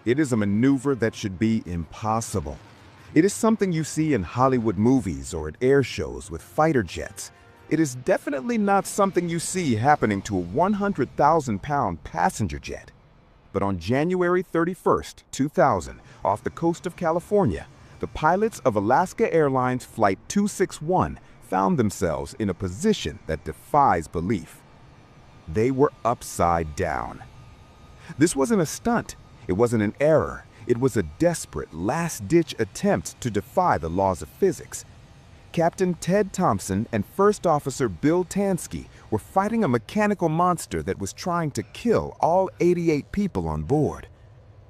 It is a maneuver that should be impossible. It is something you see in Hollywood movies or at air shows with fighter jets. It is definitely not something you see happening to a 100,000-pound passenger jet. But on January 31st, 2000, off the coast of California, the pilots of Alaska Airlines Flight 261 found themselves in a position that defies belief. They were upside down. This wasn't a stunt. It wasn't an error. It was a desperate, last-ditch attempt to defy the laws of physics. Captain Ted Thompson and First Officer Bill Tansky were fighting a mechanical monster that was trying to kill all 88 people on board.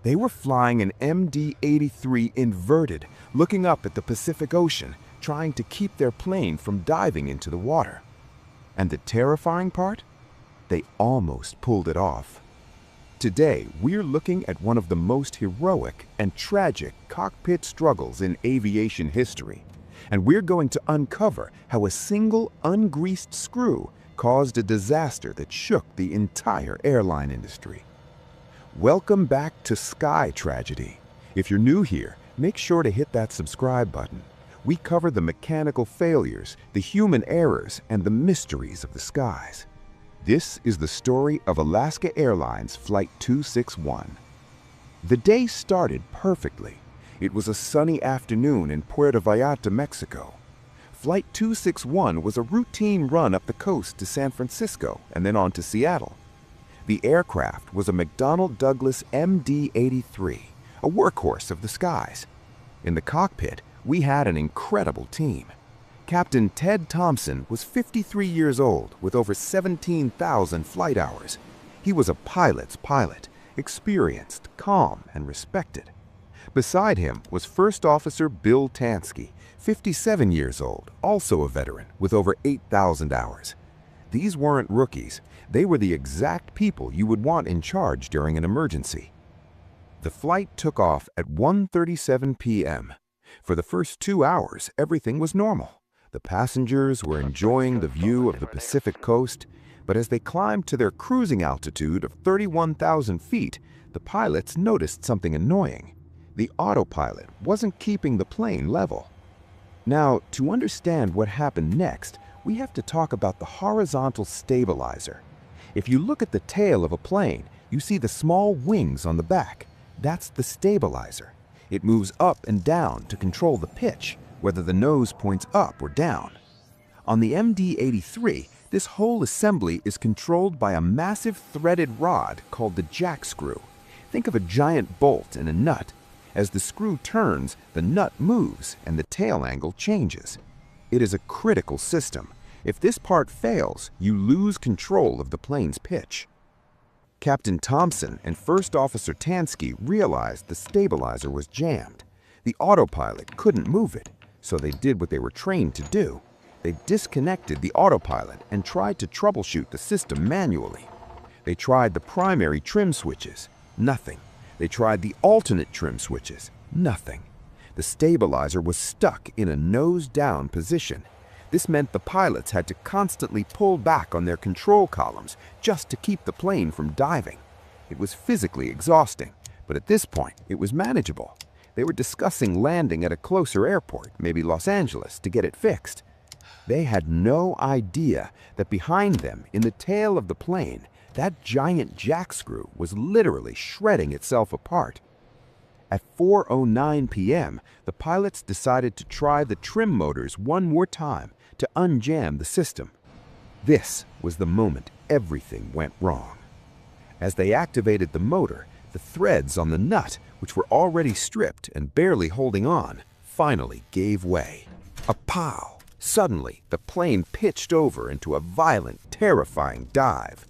They were flying an MD-83 inverted, looking up at the Pacific Ocean, trying to keep their plane from diving into the water. And the terrifying part? They almost pulled it off. Today, we're looking at one of the most heroic and tragic cockpit struggles in aviation history. And we're going to uncover how a single ungreased screw caused a disaster that shook the entire airline industry. Welcome back to Sky Tragedy. If you're new here, make sure to hit that subscribe button. We cover the mechanical failures, the human errors, and the mysteries of the skies. This is the story of Alaska Airlines Flight 261. The day started perfectly. It was a sunny afternoon in Puerto Vallarta, Mexico. Flight 261 was a routine run up the coast to San Francisco and then on to Seattle. The aircraft was a McDonnell Douglas MD-83, a workhorse of the skies. In the cockpit, we had an incredible team. Captain Ted Thompson was 53 years old with over 17,000 flight hours. He was a pilot's pilot, experienced, calm, and respected. Beside him was First Officer Bill Tansky, 57 years old, also a veteran with over 8,000 hours. These weren't rookies. They were the exact people you would want in charge during an emergency. The flight took off at 1:37 p.m. For the first 2 hours, everything was normal. The passengers were enjoying the view of the Pacific coast, but as they climbed to their cruising altitude of 31,000 feet, the pilots noticed something annoying. The autopilot wasn't keeping the plane level. Now, to understand what happened next, we have to talk about the horizontal stabilizer. If you look at the tail of a plane, you see the small wings on the back. That's the stabilizer. It moves up and down to control the pitch, whether the nose points up or down. On the MD-83, this whole assembly is controlled by a massive threaded rod called the jack screw. Think of a giant bolt in a nut. As the screw turns, the nut moves and the tail angle changes. It is a critical system. If this part fails, you lose control of the plane's pitch. Captain Thompson and First Officer Tansky realized the stabilizer was jammed. The autopilot couldn't move it, so they did what they were trained to do. They disconnected the autopilot and tried to troubleshoot the system manually. They tried the primary trim switches. Nothing. They tried the alternate trim switches. Nothing. The stabilizer was stuck in a nose-down position. This meant the pilots had to constantly pull back on their control columns just to keep the plane from diving. It was physically exhausting, but at this point, it was manageable. They were discussing landing at a closer airport, maybe Los Angeles, to get it fixed. They had no idea that behind them, in the tail of the plane, that giant jack screw was literally shredding itself apart. At 4:09 p.m., the pilots decided to try the trim motors one more time to unjam the system. This was the moment everything went wrong. As they activated the motor, the threads on the nut, which were already stripped and barely holding on, finally gave way. A pow! Suddenly, the plane pitched over into a violent, terrifying dive.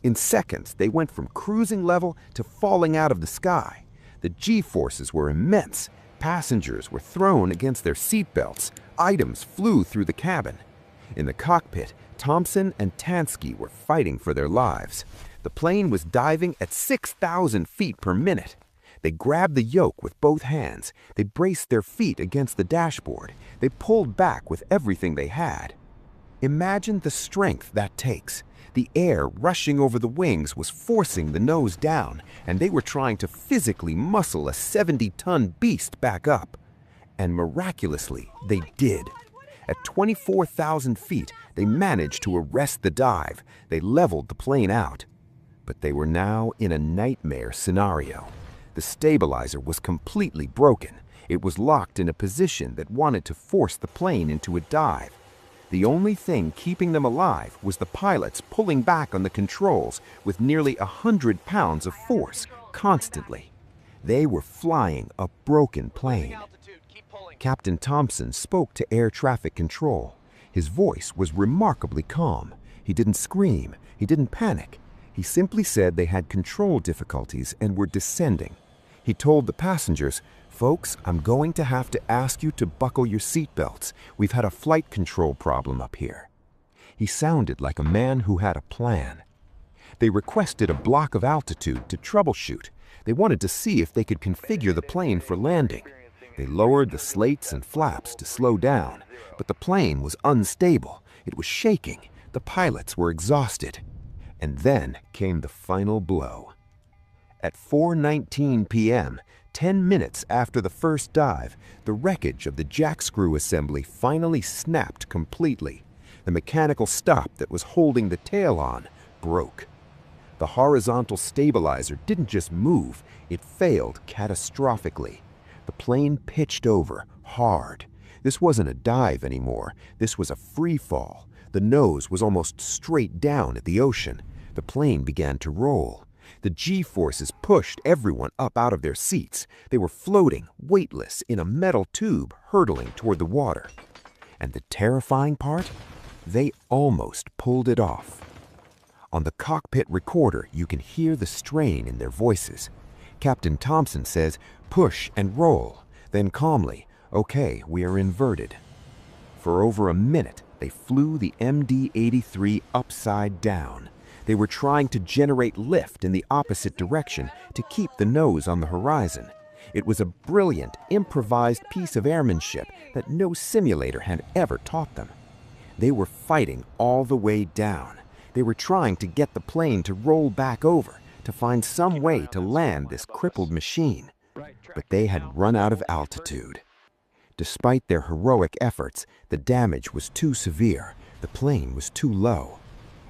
In seconds, they went from cruising level to falling out of the sky. The G-forces were immense. Passengers were thrown against their seatbelts. Items flew through the cabin. In the cockpit, Thompson and Tansky were fighting for their lives. The plane was diving at 6,000 feet per minute. They grabbed the yoke with both hands. They braced their feet against the dashboard. They pulled back with everything they had. Imagine the strength that takes. The air rushing over the wings was forcing the nose down, and they were trying to physically muscle a 70-ton beast back up. And miraculously, they did. At 24,000 feet, they managed to arrest the dive. They leveled the plane out. But they were now in a nightmare scenario. The stabilizer was completely broken. It was locked in a position that wanted to force the plane into a dive. The only thing keeping them alive was the pilots pulling back on the controls with nearly 100 pounds of force constantly. They were flying a broken plane. Captain Thompson spoke to air traffic control. His voice was remarkably calm. He didn't scream. He didn't panic. He simply said they had control difficulties and were descending. He told the passengers, "Folks, I'm going to have to ask you to buckle your seatbelts. We've had a flight control problem up here." He sounded like a man who had a plan. They requested a block of altitude to troubleshoot. They wanted to see if they could configure the plane for landing. They lowered the slates and flaps to slow down, but the plane was unstable. It was shaking. The pilots were exhausted. And then came the final blow. At 4:19 p.m., 10 minutes after the first dive, the wreckage of the jack screw assembly finally snapped completely. The mechanical stop that was holding the tail on broke. The horizontal stabilizer didn't just move, it failed catastrophically. The plane pitched over, hard. This wasn't a dive anymore, this was a free fall. The nose was almost straight down at the ocean. The plane began to roll. The G-forces pushed everyone up out of their seats. They were floating, weightless, in a metal tube hurtling toward the water. And the terrifying part? They almost pulled it off. On the cockpit recorder, you can hear the strain in their voices. Captain Thompson says, "Push and roll." Then calmly, "Okay, we are inverted." For over a minute, they flew the MD-83 upside down. They were trying to generate lift in the opposite direction to keep the nose on the horizon. It was a brilliant, improvised piece of airmanship that no simulator had ever taught them. They were fighting all the way down. They were trying to get the plane to roll back over, to find some way to land this crippled machine. But they had run out of altitude. Despite their heroic efforts, the damage was too severe. The plane was too low.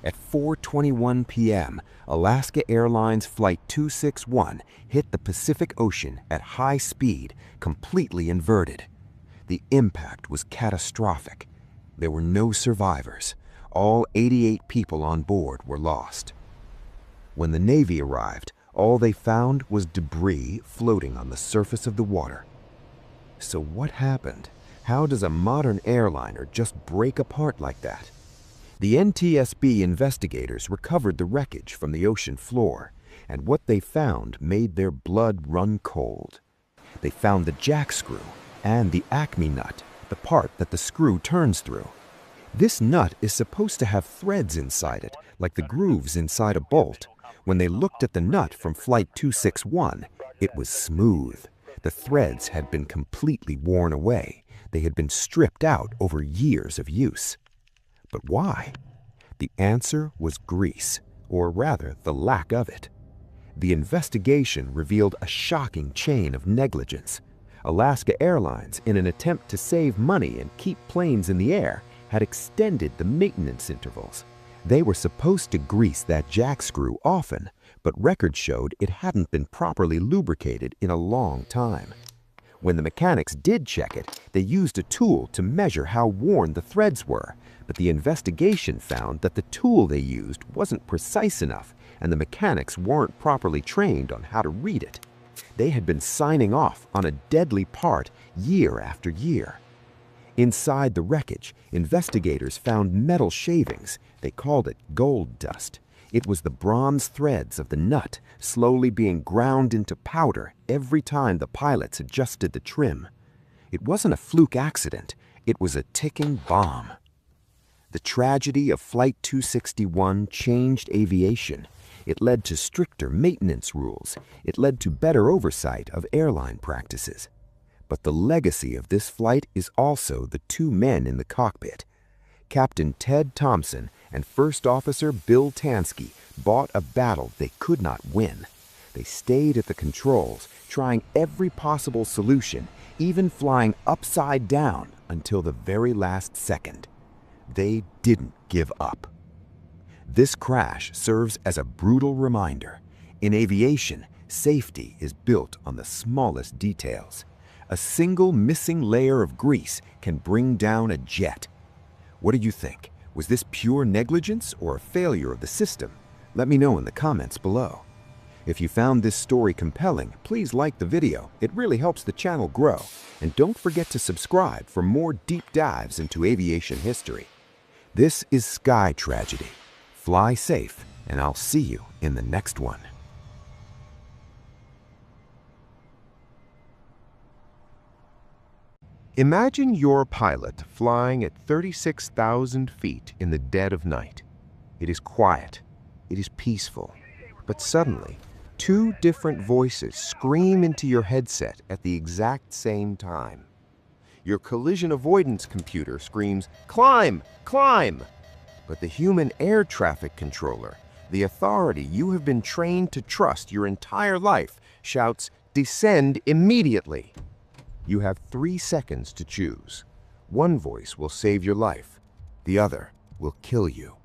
At 4:21 p.m., Alaska Airlines Flight 261 hit the Pacific Ocean at high speed, completely inverted. The impact was catastrophic. There were no survivors. All 88 people on board were lost. When the Navy arrived, all they found was debris floating on the surface of the water. So what happened? How does a modern airliner just break apart like that? The NTSB investigators recovered the wreckage from the ocean floor, and what they found made their blood run cold. They found the jack screw and the Acme nut, the part that the screw turns through. This nut is supposed to have threads inside it, like the grooves inside a bolt. When they looked at the nut from Flight 261, it was smooth. The threads had been completely worn away. They had been stripped out over years of use. But why? The answer was grease, or rather the lack of it. The investigation revealed a shocking chain of negligence. Alaska Airlines, in an attempt to save money and keep planes in the air, had extended the maintenance intervals. They were supposed to grease that jack screw often, but records showed it hadn't been properly lubricated in a long time. When the mechanics did check it, they used a tool to measure how worn the threads were, but the investigation found that the tool they used wasn't precise enough, and the mechanics weren't properly trained on how to read it. They had been signing off on a deadly part year after year. Inside the wreckage, investigators found metal shavings. They called it gold dust. It was the bronze threads of the nut slowly being ground into powder every time the pilots adjusted the trim. It wasn't a fluke accident. It was a ticking bomb. The tragedy of Flight 261 changed aviation. It led to stricter maintenance rules. It led to better oversight of airline practices. But the legacy of this flight is also the two men in the cockpit. Captain Ted Thompson and First Officer Bill Tansky bought a battle they could not win. They stayed at the controls, trying every possible solution, even flying upside down until the very last second. They didn't give up. This crash serves as a brutal reminder. In aviation, safety is built on the smallest details. A single missing layer of grease can bring down a jet. What do you think? Was this pure negligence or a failure of the system? Let me know in the comments below. If you found this story compelling, please like the video. It really helps the channel grow. And don't forget to subscribe for more deep dives into aviation history. This is Sky Tragedy. Fly safe, and I'll see you in the next one. Imagine you're a pilot flying at 36,000 feet in the dead of night. It is quiet. It is peaceful. But suddenly, two different voices scream into your headset at the exact same time. Your collision avoidance computer screams, "Climb! Climb!" But the human air traffic controller, the authority you have been trained to trust your entire life, shouts, "Descend immediately!" You have 3 seconds to choose. One voice will save your life. The other will kill you.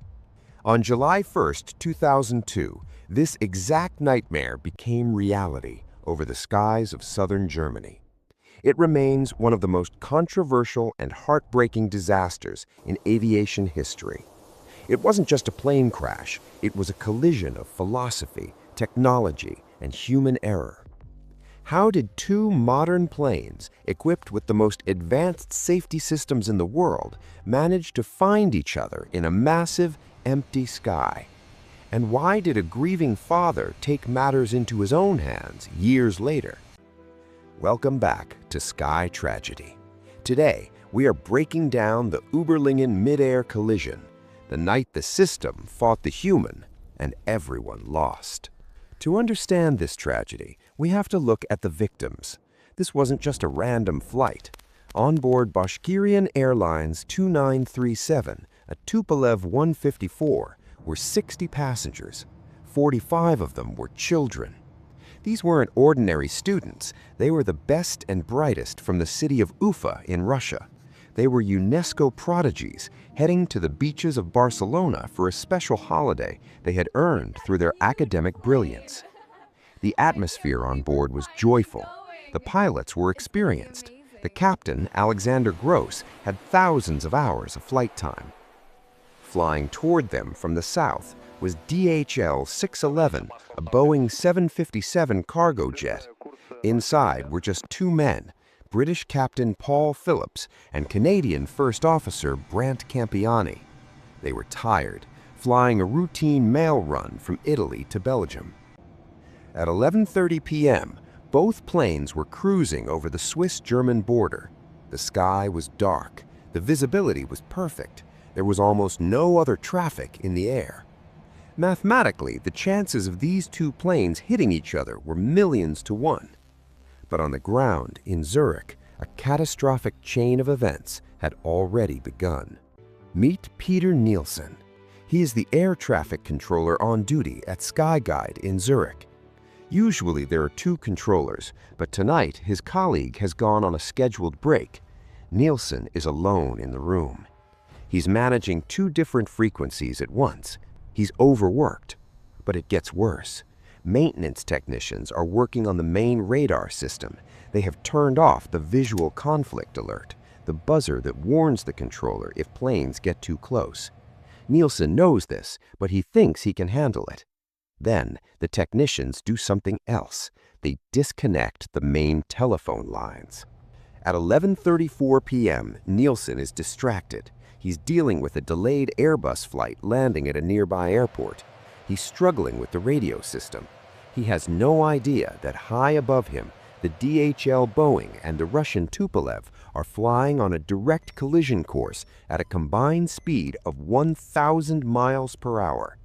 On July 1st, 2002, this exact nightmare became reality over the skies of southern Germany. It remains one of the most controversial and heartbreaking disasters in aviation history. It wasn't just a plane crash, it was a collision of philosophy, technology, and human error. How did two modern planes, equipped with the most advanced safety systems in the world, manage to find each other in a massive, empty sky? And why did a grieving father take matters into his own hands years later? Welcome back to Sky Tragedy. Today, we are breaking down the Überlingen mid-air collision, the night the system fought the human and everyone lost. To understand this tragedy, we have to look at the victims. This wasn't just a random flight. On board Bashkirian Airlines 2937, a Tupolev 154, were 60 passengers. 45 of them were children. These weren't ordinary students. They were the best and brightest from the city of Ufa in Russia. They were UNESCO prodigies, heading to the beaches of Barcelona for a special holiday they had earned through their academic brilliance. The atmosphere on board was joyful. The pilots were experienced. The captain, Alexander Gross, had thousands of hours of flight time. Flying toward them from the south was DHL 611, a Boeing 757 cargo jet. Inside were just two men, British Captain Paul Phillips and Canadian First Officer Brant Campiani. They were tired, flying a routine mail run from Italy to Belgium. At 11:30 p.m., both planes were cruising over the Swiss-German border. The sky was dark. The visibility was perfect. There was almost no other traffic in the air. Mathematically, the chances of these two planes hitting each other were millions to one. But on the ground in Zurich, a catastrophic chain of events had already begun. Meet Peter Nielsen. He is the air traffic controller on duty at SkyGuide in Zurich. Usually there are two controllers, but tonight his colleague has gone on a scheduled break. Nielsen is alone in the room. He's managing two different frequencies at once. He's overworked. But it gets worse. Maintenance technicians are working on the main radar system. They have turned off the visual conflict alert, the buzzer that warns the controller if planes get too close. Nielsen knows this, but he thinks he can handle it. Then, the technicians do something else. They disconnect the main telephone lines. At 11:34 p.m., Nielsen is distracted. He's dealing with a delayed Airbus flight landing at a nearby airport. He's struggling with the radio system. He has no idea that high above him, the DHL Boeing and the Russian Tupolev are flying on a direct collision course at a combined speed of 1,000 miles per hour.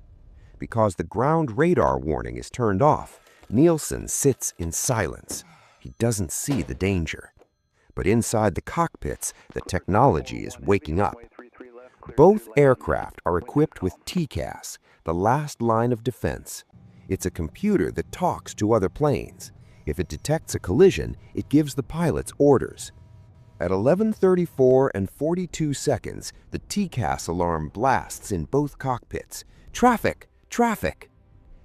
Because the ground radar warning is turned off, Nielsen sits in silence. He doesn't see the danger. But inside the cockpits, the technology is waking up. Both aircraft are equipped with TCAS, the last line of defense. It's a computer that talks to other planes. If it detects a collision, it gives the pilots orders. At 11:34 and 42 seconds, the TCAS alarm blasts in both cockpits. Traffic! Traffic!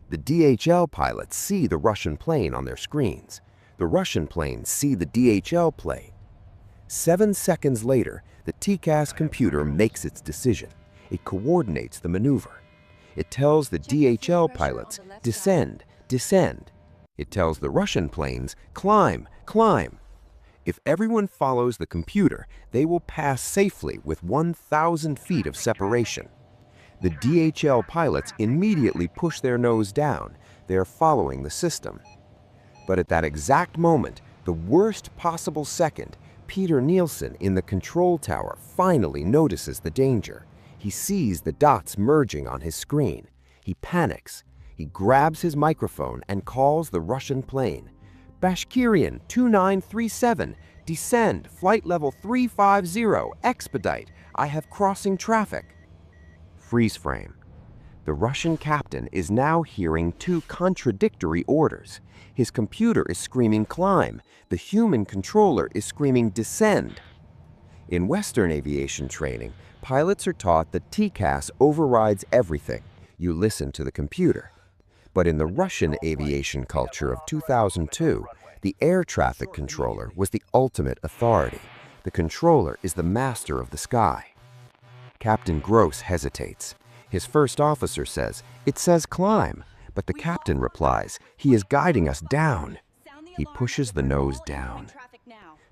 The DHL pilots see the Russian plane on their screens. The Russian planes see the DHL plane. 7 seconds later, the TCAS computer makes its decision. It coordinates the maneuver. It tells the DHL pilots, descend, descend. It tells the Russian planes, climb, climb. If everyone follows the computer, they will pass safely with 1,000 feet of separation. The DHL pilots immediately push their nose down. They are following the system. But at that exact moment, the worst possible second, Peter Nielsen in the control tower finally notices the danger. He sees the dots merging on his screen. He panics. He grabs his microphone and calls the Russian plane. Bashkirian 2937, descend, flight level 350, expedite. I have crossing traffic. Freeze frame. The Russian captain is now hearing two contradictory orders. His computer is screaming climb. The human controller is screaming descend. In Western aviation training, pilots are taught that TCAS overrides everything. You listen to the computer. But in the Russian aviation culture of 2002, the air traffic controller was the ultimate authority. The controller is the master of the sky. Captain Gross hesitates. His first officer says, "It says climb," but the captain replies, "He is guiding us down." He pushes the nose down.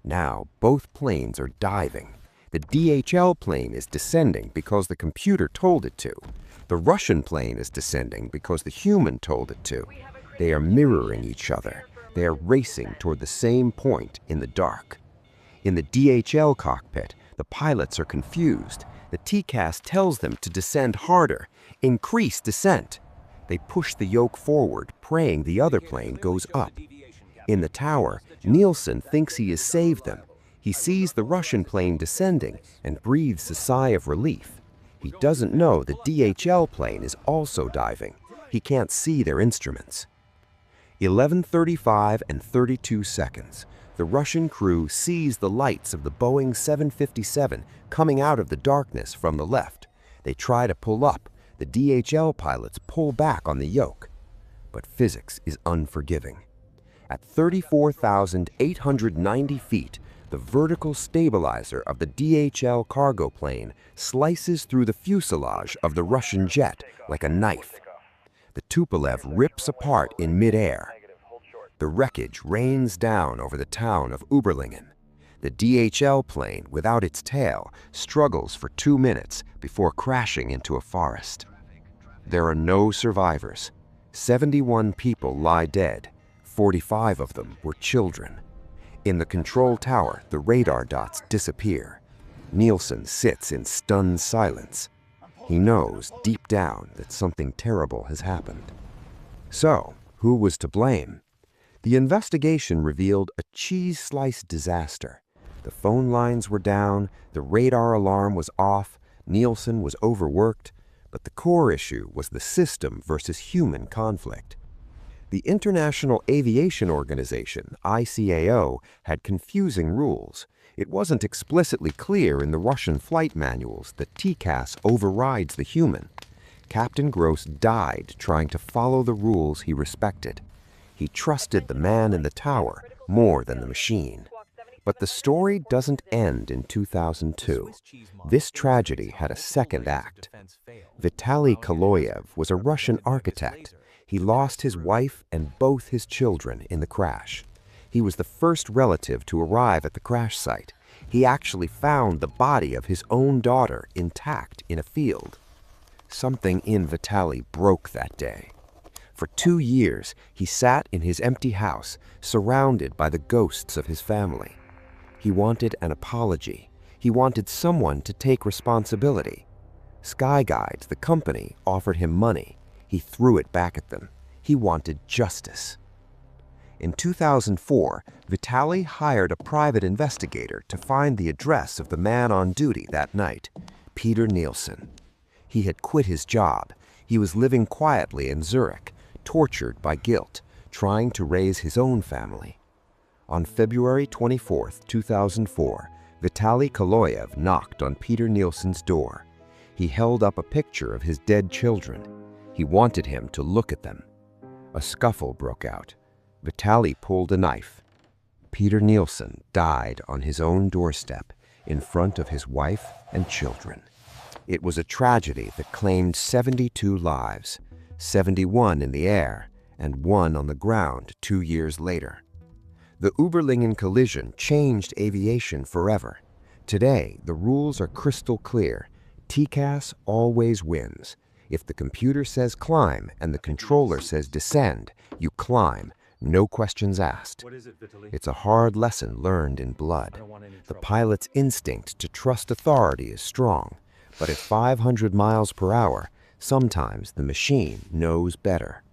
Now, both planes are diving. The DHL plane is descending because the computer told it to. The Russian plane is descending because the human told it to. They are mirroring each other. They are racing toward the same point in the dark. In the DHL cockpit, the pilots are confused. The TCAS tells them to descend harder, increase descent. They push the yoke forward, praying the other plane goes up. In the tower, Nielsen thinks he has saved them. He sees the Russian plane descending and breathes a sigh of relief. He doesn't know the DHL plane is also diving. He can't see their instruments. 11:35 and 32 seconds. The Russian crew sees the lights of the Boeing 757 coming out of the darkness from the left. They try to pull up. The DHL pilots pull back on the yoke. But physics is unforgiving. At 34,890 feet, the vertical stabilizer of the DHL cargo plane slices through the fuselage of the Russian jet like a knife. The Tupolev rips apart in midair. The wreckage rains down over the town of Uberlingen. The DHL plane, without its tail, struggles for 2 minutes before crashing into a forest. There are no survivors. 71 people lie dead. 45 of them were children. In the control tower, the radar dots disappear. Nielsen sits in stunned silence. He knows deep down that something terrible has happened. So, who was to blame? The investigation revealed a cheese-slice disaster. The phone lines were down, the radar alarm was off, Nielsen was overworked, but the core issue was the system versus human conflict. The International Aviation Organization, ICAO, had confusing rules. It wasn't explicitly clear in the Russian flight manuals that TCAS overrides the human. Captain Gross died trying to follow the rules he respected. He trusted the man in the tower more than the machine. But the story doesn't end in 2002. This tragedy had a second act. Vitaly Kaloyev was a Russian architect. He lost his wife and both his children in the crash. He was the first relative to arrive at the crash site. He actually found the body of his own daughter intact in a field. Something in Vitaly broke that day. For 2 years, he sat in his empty house, surrounded by the ghosts of his family. He wanted an apology. He wanted someone to take responsibility. Sky Guides, the company, offered him money. He threw it back at them. He wanted justice. In 2004, Vitaly hired a private investigator to find the address of the man on duty that night. Peter Nielsen. He had quit his job. He was living quietly in Zurich, tortured by guilt, trying to raise his own family. On February 24, 2004, Vitaly Kaloyev knocked on Peter Nielsen's door. He held up a picture of his dead children. He wanted him to look at them. A scuffle broke out. Vitaly pulled a knife. Peter Nielsen died on his own doorstep in front of his wife and children. It was a tragedy that claimed 72 lives, 71 in the air and 1 on the ground 2 years later. The Überlingen collision changed aviation forever. Today, the rules are crystal clear. TCAS always wins. If the computer says climb and the controller says descend, you climb. No questions asked. It's a hard lesson learned in blood. The pilot's instinct to trust authority is strong, but at 500 miles per hour, sometimes the machine knows better.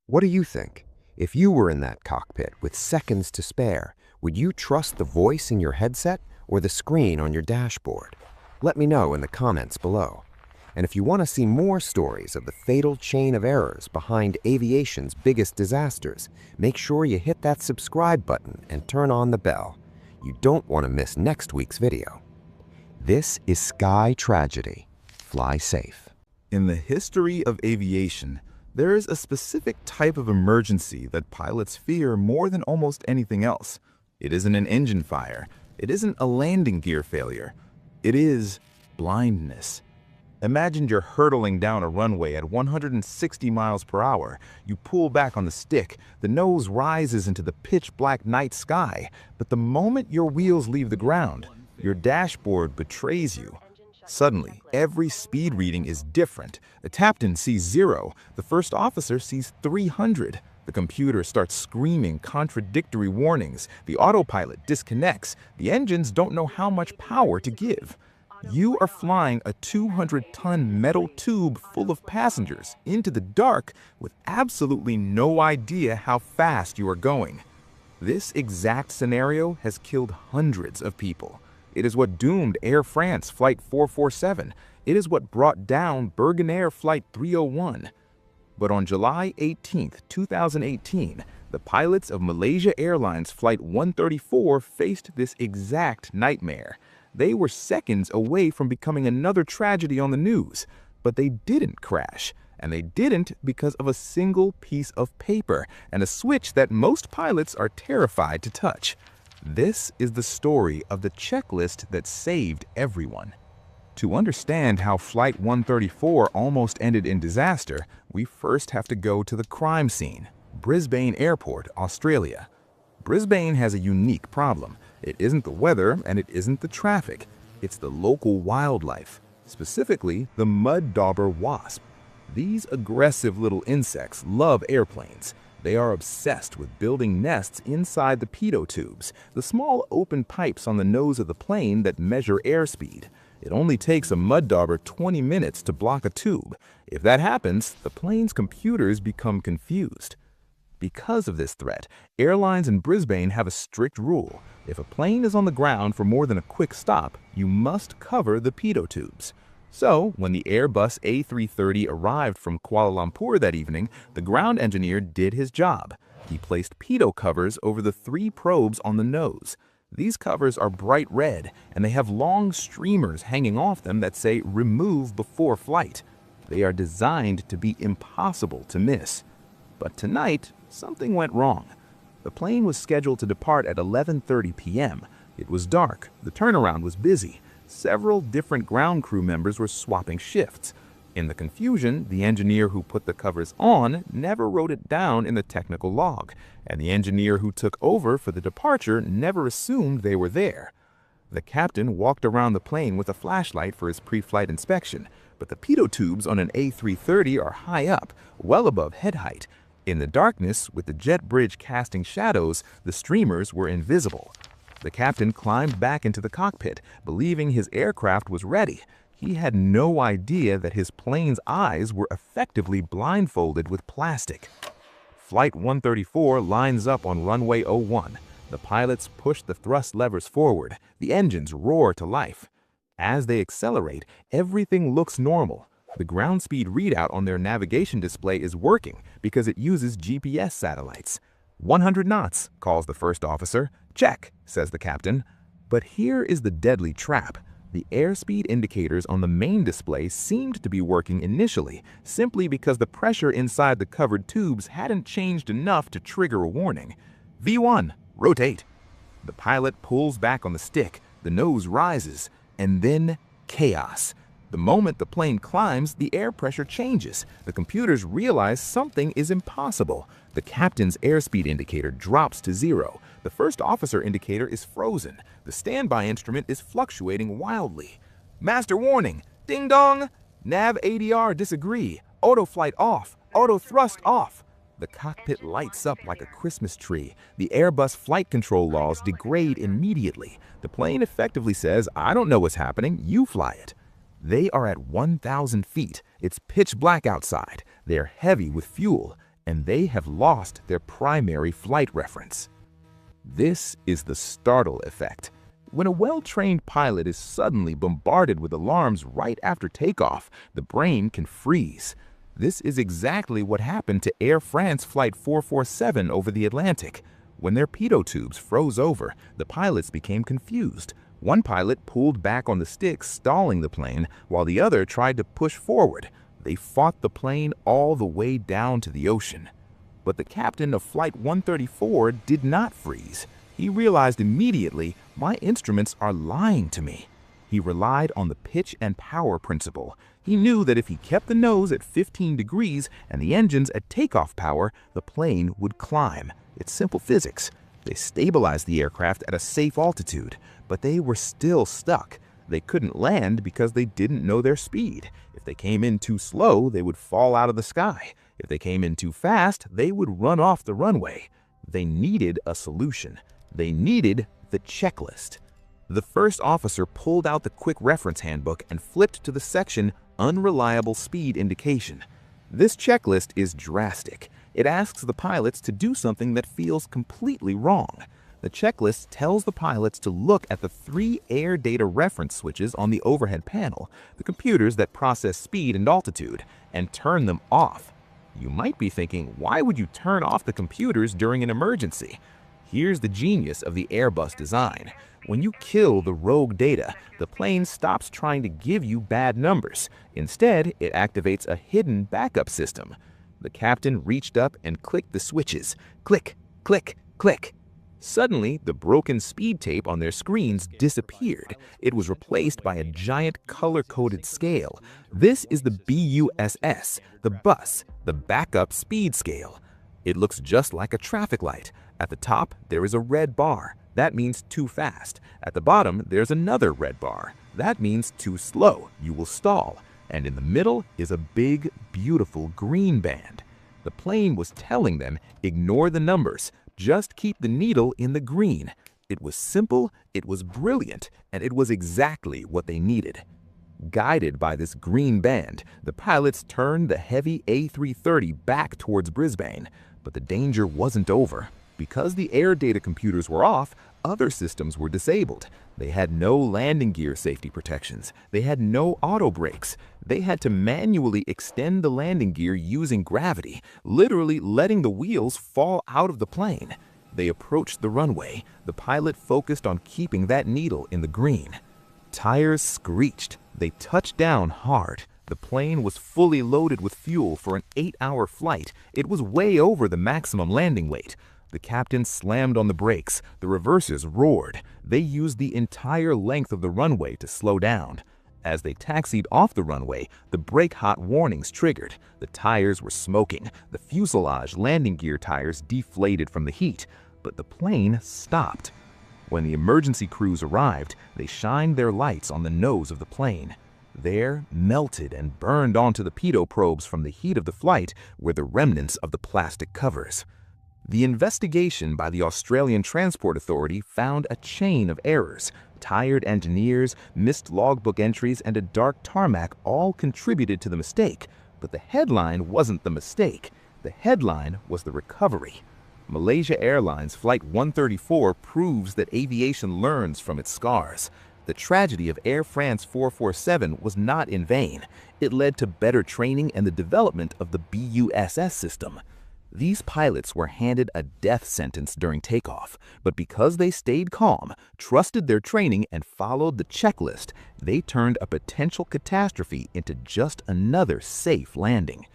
What do you think? If you were in that cockpit with seconds to spare, would you trust the voice in your headset or the screen on your dashboard? Let me know in the comments below. And if you want to see more stories of the fatal chain of errors behind aviation's biggest disasters, make sure you hit that subscribe button and turn on the bell. You don't want to miss next week's video. This is Sky Tragedy. Fly safe. In the history of aviation, there is a specific type of emergency that pilots fear more than almost anything else. It isn't an engine fire. It isn't a landing gear failure. It is blindness. Imagine you're hurtling down a runway at 160 miles per hour. You pull back on the stick. The nose rises into the pitch-black night sky. But the moment your wheels leave the ground, your dashboard betrays you. Suddenly, every speed reading is different. The captain sees 0. The first officer sees 300. The computer starts screaming contradictory warnings. The autopilot disconnects. The engines don't know how much power to give. You are flying a 200-ton metal tube full of passengers into the dark with absolutely no idea how fast you are going. This exact scenario has killed hundreds of people. It is what doomed Air France Flight 447. It is what brought down Bergen Air Flight 301. But on July 18, 2018, the pilots of Malaysia Airlines Flight 134 faced this exact nightmare. They were seconds away from becoming another tragedy on the news, but they didn't crash. And they didn't because of a single piece of paper and a switch that most pilots are terrified to touch. This is the story of the checklist that saved everyone. To understand how Flight 134 almost ended in disaster, we first have to go to the crime scene, Brisbane Airport, Australia. Brisbane has a unique problem. It isn't the weather and it isn't the traffic. It's the local wildlife, specifically the mud dauber wasp. These aggressive little insects love airplanes. They are obsessed with building nests inside the pitot tubes, the small open pipes on the nose of the plane that measure airspeed. It only takes a mud dauber 20 minutes to block a tube. If that happens, the plane's computers become confused. Because of this threat, airlines in Brisbane have a strict rule. If a plane is on the ground for more than a quick stop, you must cover the pitot tubes. So, when the Airbus A330 arrived from Kuala Lumpur that evening, the ground engineer did his job. He placed pitot covers over the 3 probes on the nose. These covers are bright red, and they have long streamers hanging off them that say "Remove before flight." They are designed to be impossible to miss. But tonight, something went wrong. The plane was scheduled to depart at 11:30 p.m. It was dark. The turnaround was busy. Several different ground crew members were swapping shifts. In the confusion, the engineer who put the covers on never wrote it down in the technical log, and the engineer who took over for the departure never assumed they were there. The captain walked around the plane with a flashlight for his pre-flight inspection, but the pitot tubes on an A330 are high up, well above head height. In the darkness, with the jet bridge casting shadows, the streamers were invisible. The captain climbed back into the cockpit, believing his aircraft was ready. He had no idea that his plane's eyes were effectively blindfolded with plastic. Flight 134 lines up on runway 01. The pilots push the thrust levers forward. The engines roar to life. As they accelerate, everything looks normal. The ground speed readout on their navigation display is working because it uses GPS satellites. 100 knots, calls the first officer. Check, says the captain. But here is the deadly trap. The airspeed indicators on the main display seemed to be working initially, simply because the pressure inside the covered tubes hadn't changed enough to trigger a warning. V1, rotate. The pilot pulls back on the stick, the nose rises, and then chaos. The moment the plane climbs, the air pressure changes. The computers realize something is impossible. The captain's airspeed indicator drops to 0. The first officer indicator is frozen. The standby instrument is fluctuating wildly. Master warning! Ding dong! Nav ADR disagree. Auto flight off. Auto thrust off. The cockpit lights up like a Christmas tree. The Airbus flight control laws degrade immediately. The plane effectively says, I don't know what's happening, you fly it. They are at 1,000 feet. It's pitch black outside. They're heavy with fuel, and they have lost their primary flight reference. This is the startle effect. When a well-trained pilot is suddenly bombarded with alarms right after takeoff, the brain can freeze. This is exactly what happened to Air France Flight 447 over the Atlantic. When their pitot tubes froze over, the pilots became confused. One pilot pulled back on the stick, stalling the plane, while the other tried to push forward. They fought the plane all the way down to the ocean. But the captain of Flight 134 did not freeze. He realized immediately, my instruments are lying to me. He relied on the pitch and power principle. He knew that if he kept the nose at 15 degrees and the engines at takeoff power, the plane would climb. It's simple physics. They stabilized the aircraft at a safe altitude, but they were still stuck. They couldn't land because they didn't know their speed. If they came in too slow, they would fall out of the sky. If they came in too fast, they would run off the runway. They needed a solution. They needed the checklist. The first officer pulled out the quick reference handbook and flipped to the section Unreliable Speed Indication. This checklist is drastic. It asks the pilots to do something that feels completely wrong. The checklist tells the pilots to look at the 3 air data reference switches on the overhead panel, the computers that process speed and altitude, and turn them off. You might be thinking, why would you turn off the computers during an emergency? Here's the genius of the Airbus design. When you kill the rogue data, the plane stops trying to give you bad numbers. Instead, it activates a hidden backup system. The captain reached up and clicked the switches. Click, click, click. Suddenly, the broken speed tape on their screens disappeared. It was replaced by a giant color-coded scale. This is the BUSS, the bus, the backup speed scale. It looks just like a traffic light. At the top, there is a red bar. That means too fast. At the bottom, there's another red bar. That means too slow. You will stall. And in the middle is a big, beautiful green band. The plane was telling them, ignore the numbers. Just keep the needle in the green. It was simple, it was brilliant, and it was exactly what they needed. Guided by this green band, the pilots turned the heavy A330 back towards Brisbane. But the danger wasn't over. Because the air data computers were off, other systems were disabled. They had no landing gear safety protections. They had no auto brakes. They had to manually extend the landing gear using gravity, literally letting the wheels fall out of the plane. They approached the runway. The pilot focused on keeping that needle in the green. Tires screeched. They touched down hard. The plane was fully loaded with fuel for an 8-hour flight. It was way over the maximum landing weight. The captain slammed on the brakes. The reversers roared. They used the entire length of the runway to slow down. As they taxied off the runway, the brake-hot warnings triggered. The tires were smoking. The fuselage landing gear tires deflated from the heat. But the plane stopped. When the emergency crews arrived, they shined their lights on the nose of the plane. There, melted and burned onto the pitot probes from the heat of the flight, were the remnants of the plastic covers. The investigation by the Australian Transport Authority found a chain of errors. Tired engineers, missed logbook entries, and a dark tarmac all contributed to the mistake. But the headline wasn't the mistake. The headline was the recovery. Malaysia Airlines Flight 134 proves that aviation learns from its scars. The the tragedy of Air France 447 was not in vain. It led to better training and the development of the BUSS system. These pilots were handed a death sentence during takeoff, but because they stayed calm, trusted their training, and followed the checklist, they turned a potential catastrophe into just another safe landing.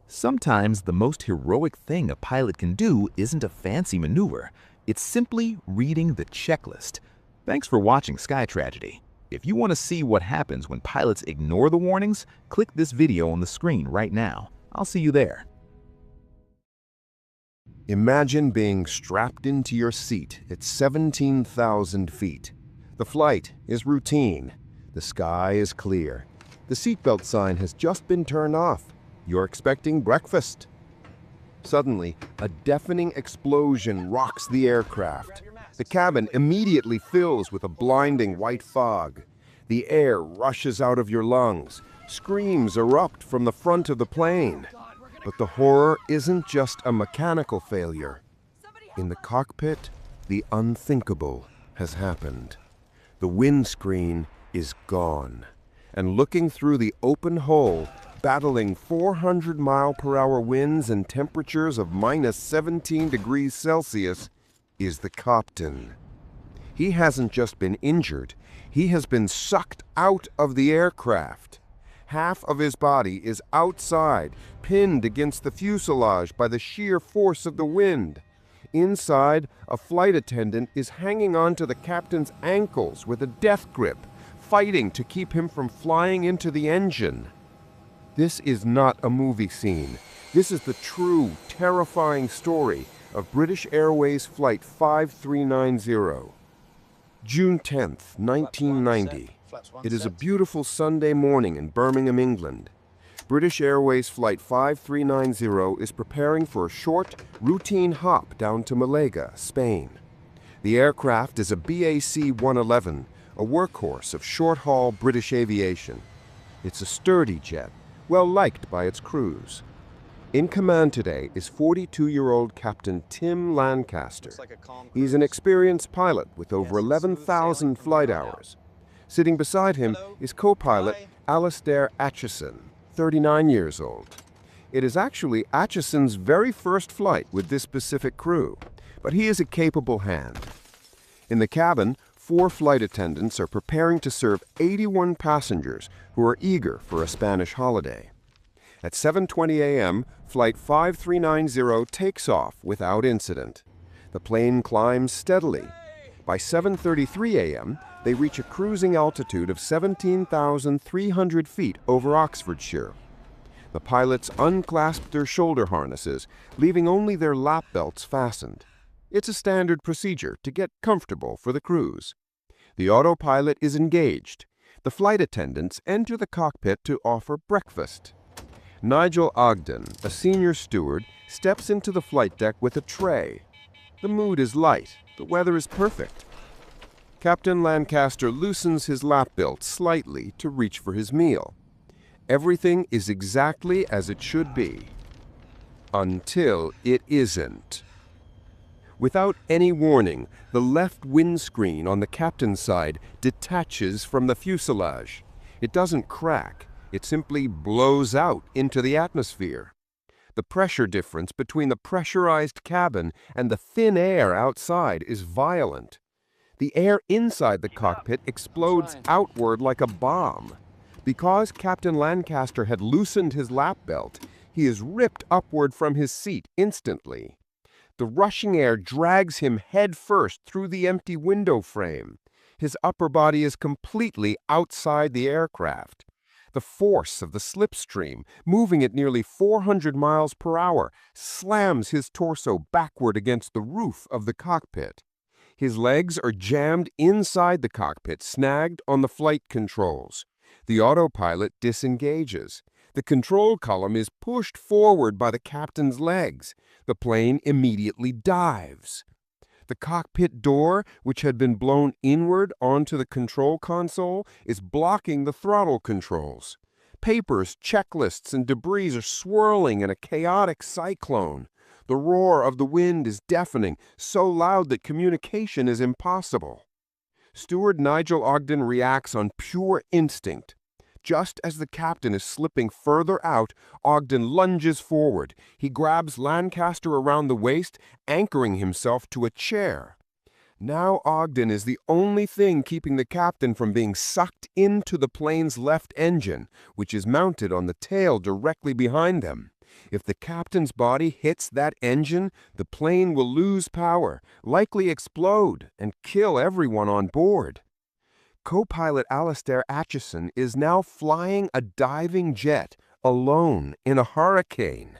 Sometimes the most heroic thing a pilot can do isn't a fancy maneuver. It's simply reading the checklist. Thanks for watching Sky Tragedy. If you want to see what happens when pilots ignore the warnings, click this video on the screen right now. I'll see you there. Imagine being strapped into your seat at 17,000 feet. The flight is routine. The sky is clear. The seatbelt sign has just been turned off. You're expecting breakfast. Suddenly, a deafening explosion rocks the aircraft. The cabin immediately fills with a blinding white fog. The air rushes out of your lungs. Screams erupt from the front of the plane. But the horror isn't just a mechanical failure. In the cockpit, the unthinkable has happened. The windscreen is gone. And looking through the open hole, battling 400-mile-per-hour winds and temperatures of minus 17 degrees Celsius, is the captain. He hasn't just been injured, he has been sucked out of the aircraft. Half of his body is outside, pinned against the fuselage by the sheer force of the wind. Inside, a flight attendant is hanging onto the captain's ankles with a death grip, fighting to keep him from flying into the engine. This is not a movie scene. This is the true, terrifying story of British Airways Flight 5390. June 10th, 1990. It is a beautiful Sunday morning in Birmingham, England. British Airways Flight 5390 is preparing for a short, routine hop down to Malaga, Spain. The aircraft is a BAC 111, a workhorse of short-haul British aviation. It's a sturdy jet, well liked by its crews. In command today is 42-year-old Captain Tim Lancaster. He's an experienced pilot with over 11,000 flight hours. Sitting beside him is co-pilot Alistair Atchison, 39 years old. It is actually Atchison's very first flight with this specific crew, but he is a capable hand. In the cabin, 4 flight attendants are preparing to serve 81 passengers who are eager for a Spanish holiday. At 7:20 a.m., Flight 5390 takes off without incident. The plane climbs steadily. By 7:33 a.m., they reach a cruising altitude of 17,300 feet over Oxfordshire. The pilots unclasp their shoulder harnesses, leaving only their lap belts fastened. It's a standard procedure to get comfortable for the cruise. The autopilot is engaged. The flight attendants enter the cockpit to offer breakfast. Nigel Ogden, a senior steward, steps into the flight deck with a tray. The mood is light. The weather is perfect. Captain Lancaster loosens his lap belt slightly to reach for his meal. Everything is exactly as it should be. Until it isn't. Without any warning, the left windscreen on the captain's side detaches from the fuselage. It doesn't crack. It simply blows out into the atmosphere. The pressure difference between the pressurized cabin and the thin air outside is violent. The air inside the cockpit explodes outward like a bomb. Because Captain Lancaster had loosened his lap belt, he is ripped upward from his seat instantly. The rushing air drags him head first through the empty window frame. His upper body is completely outside the aircraft. The force of the slipstream, moving at nearly 400 miles per hour, slams his torso backward against the roof of the cockpit. His legs are jammed inside the cockpit, snagged on the flight controls. The autopilot disengages. The control column is pushed forward by the captain's legs. The plane immediately dives. The cockpit door, which had been blown inward onto the control console, is blocking the throttle controls. Papers, checklists, and debris are swirling in a chaotic cyclone. The roar of the wind is deafening, so loud that communication is impossible. Steward Nigel Ogden reacts on pure instinct. Just as the captain is slipping further out, Ogden lunges forward. He grabs Lancaster around the waist, anchoring himself to a chair. Now Ogden is the only thing keeping the captain from being sucked into the plane's left engine, which is mounted on the tail directly behind them. If the captain's body hits that engine, the plane will lose power, likely explode, and kill everyone on board. Co-pilot Alastair Acheson is now flying a diving jet alone in a hurricane.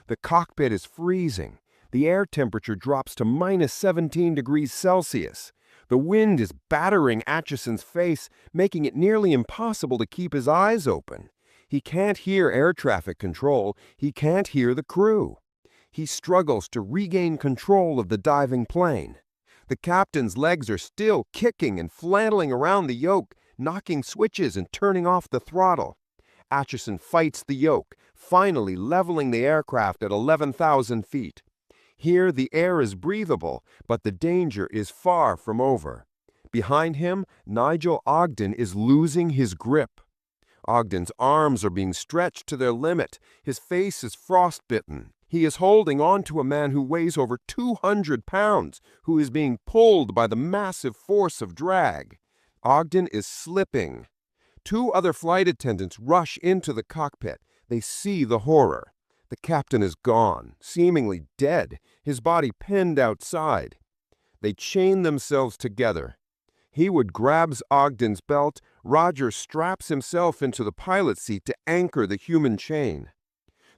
The cockpit is freezing. The air temperature drops to -17 degrees Celsius. The wind is battering Acheson's face, making it nearly impossible to keep his eyes open. He can't hear air traffic control. He can't hear the crew. He struggles to regain control of the diving plane. The captain's legs are still kicking and flailing around the yoke, knocking switches and turning off the throttle. Acheson fights the yoke, finally leveling the aircraft at 11,000 feet. Here the air is breathable, but the danger is far from over. Behind him, Nigel Ogden is losing his grip. Ogden's arms are being stretched to their limit. His face is frostbitten. He is holding on to a man who weighs over 200 pounds, who is being pulled by the massive force of drag. Ogden is slipping. Two other flight attendants rush into the cockpit. They see the horror. The captain is gone, seemingly dead, his body pinned outside. They chain themselves together. Hewood grabs Ogden's belt. Roger straps himself into the pilot's seat to anchor the human chain.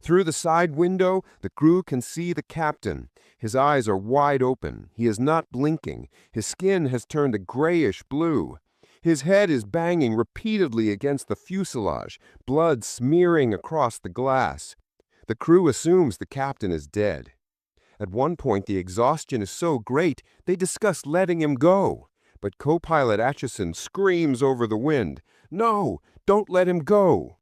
Through the side window, the crew can see the captain. His eyes are wide open. He is not blinking. His skin has turned a grayish blue. His head is banging repeatedly against the fuselage, blood smearing across the glass. The crew assumes the captain is dead. At one point, the exhaustion is so great, they discuss letting him go. But co-pilot Acheson screams over the wind, "No, don't let him go."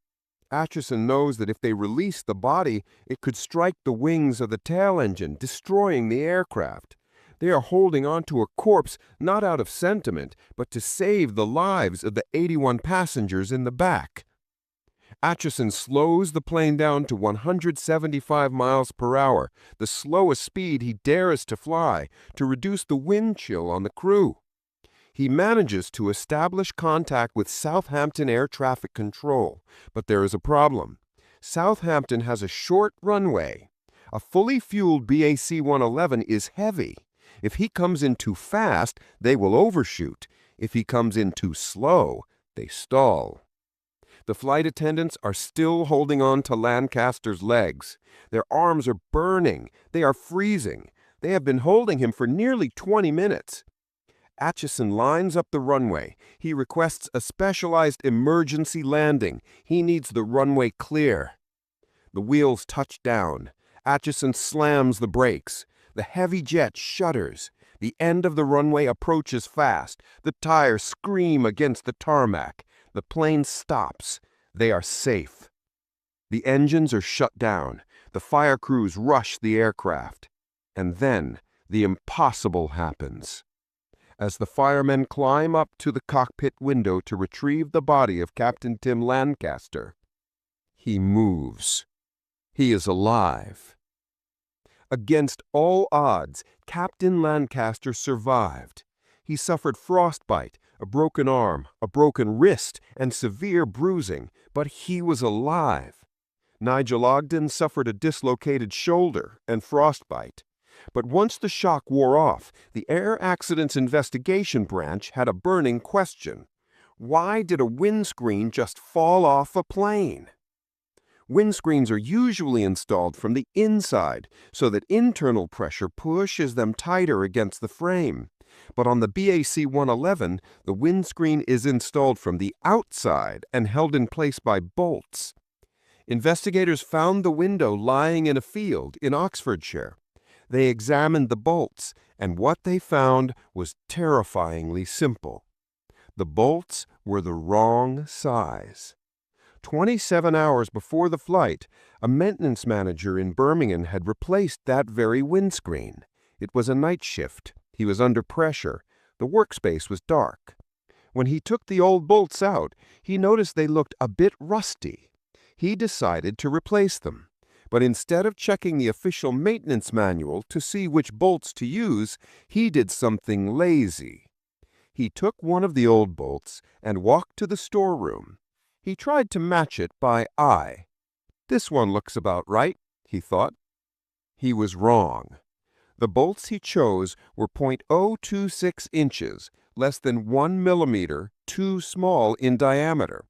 Acheson knows that if they release the body, it could strike the wings of the tail engine, destroying the aircraft. They are holding on to a corpse not out of sentiment, but to save the lives of the 81 passengers in the back. Acheson slows the plane down to 175 miles per hour, the slowest speed he dares to fly, to reduce the wind chill on the crew. He manages to establish contact with Southampton Air Traffic Control, but there is a problem. Southampton has a short runway. A fully fueled BAC-111 is heavy. If he comes in too fast, they will overshoot. If he comes in too slow, they stall. The flight attendants are still holding on to Lancaster's legs. Their arms are burning. They are freezing. They have been holding him for nearly 20 minutes. Acheson lines up the runway. He requests a specialized emergency landing. He needs the runway clear. The wheels touch down. Acheson slams the brakes. The heavy jet shudders. The end of the runway approaches fast. The tires scream against the tarmac. The plane stops. They are safe. The engines are shut down. The fire crews rush the aircraft. And then the impossible happens. As the firemen climb up to the cockpit window to retrieve the body of Captain Tim Lancaster, he moves. He is alive. Against all odds, Captain Lancaster survived. He suffered frostbite, a broken arm, a broken wrist, and severe bruising, but he was alive. Nigel Ogden suffered a dislocated shoulder and frostbite. But once the shock wore off, the Air Accidents Investigation Branch had a burning question. Why did a windscreen just fall off a plane? Windscreens are usually installed from the inside so that internal pressure pushes them tighter against the frame. But on the BAC-111, the windscreen is installed from the outside and held in place by bolts. Investigators found the window lying in a field in Oxfordshire. They examined the bolts, and what they found was terrifyingly simple. The bolts were the wrong size. 27 hours before the flight, a maintenance manager in Birmingham had replaced that very windscreen. It was a night shift. He was under pressure. The workspace was dark. When he took the old bolts out, he noticed they looked a bit rusty. He decided to replace them. But instead of checking the official maintenance manual to see which bolts to use, he did something lazy. He took one of the old bolts and walked to the storeroom. He tried to match it by eye. "This one looks about right," he thought. He was wrong. The bolts he chose were .026 inches, less than 1 millimeter, too small in diameter.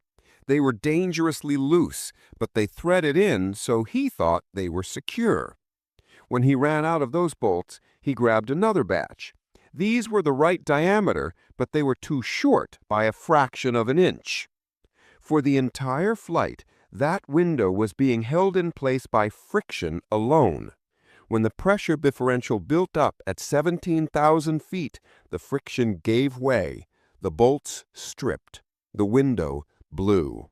They were dangerously loose, but they threaded in, so he thought they were secure. When he ran out of those bolts, he grabbed another batch. These were the right diameter, but they were too short by a fraction of an inch. For the entire flight, that window was being held in place by friction alone. When the pressure differential built up at 17,000 feet, the friction gave way. The bolts stripped. The window blew.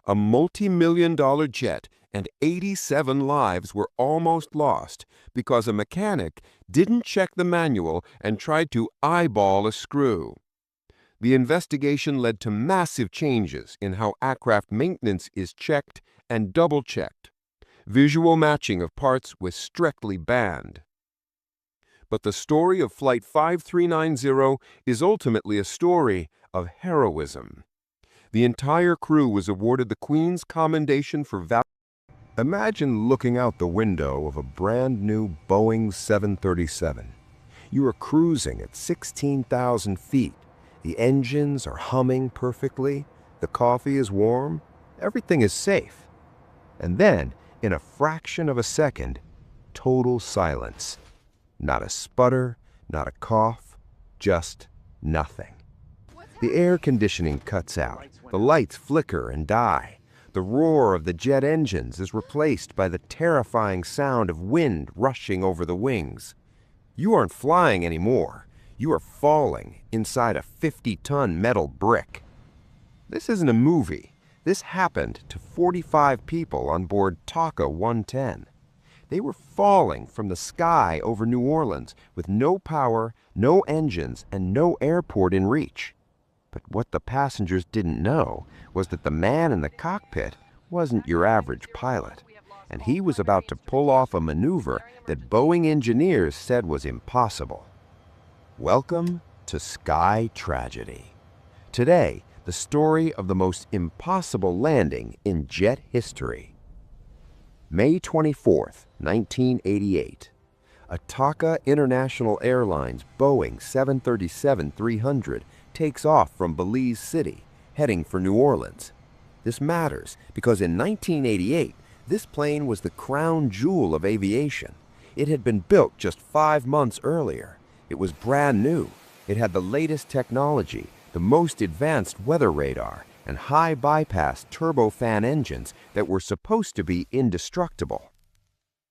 A multi-million-dollar jet and 87 lives were almost lost because a mechanic didn't check the manual and tried to eyeball a screw. The investigation led to massive changes in how aircraft maintenance is checked and double-checked. Visual matching of parts was strictly banned. But the story of Flight 5390 is ultimately a story of heroism. The entire crew was awarded the Queen's Commendation for Valor. Imagine looking out the window of a brand new Boeing 737. You are cruising at 16,000 feet. The engines are humming perfectly. The coffee is warm. Everything is safe. And then, in a fraction of a second, total silence. Not a sputter, not a cough, just nothing. The air conditioning cuts out. The lights flicker and die. The roar of the jet engines is replaced by the terrifying sound of wind rushing over the wings. You aren't flying anymore. You are falling inside a 50-ton metal brick. This isn't a movie. This happened to 45 people on board Taka 110. They were falling from the sky over New Orleans with no power, no engines, and no airport in reach. But what the passengers didn't know was that the man in the cockpit wasn't your average pilot, and he was about to pull off a maneuver that Boeing engineers said was impossible. Welcome to Sky Tragedy. Today, the story of the most impossible landing in jet history. May 24th, 1988. A Taka International Airlines Boeing 737-300 takes off from Belize City, heading for New Orleans. This matters because in 1988, this plane was the crown jewel of aviation. It had been built just 5 months earlier. It was brand new. It had the latest technology, the most advanced weather radar, and high bypass turbofan engines that were supposed to be indestructible.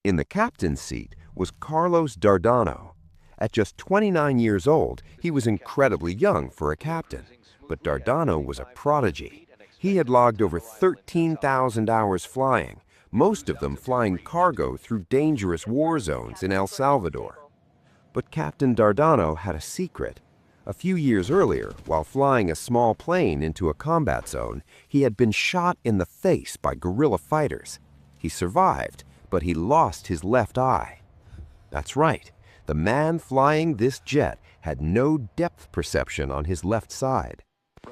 In the captain's seat was Carlos Dardano. At just 29 years old, he was incredibly young for a captain, but Dardano was a prodigy. He had logged over 13,000 hours flying, most of them flying cargo through dangerous war zones in El Salvador. But Captain Dardano had a secret. A few years earlier, while flying a small plane into a combat zone, he had been shot in the face by guerrilla fighters. He survived, but he lost his left eye. That's right. The man flying this jet had no depth perception on his left side.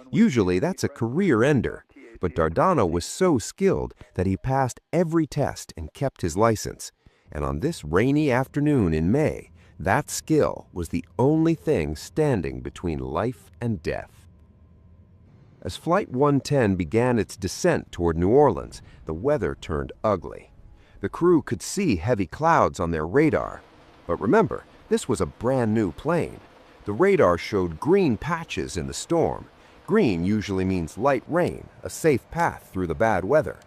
Usually that's a career ender, but Dardano was so skilled that he passed every test and kept his license. And on this rainy afternoon in May, that skill was the only thing standing between life and death. As Flight 110 began its descent toward New Orleans, the weather turned ugly. The crew could see heavy clouds on their radar. But remember, this was a brand new plane. The radar showed green patches in the storm. Green usually means light rain, a safe path through the bad weather.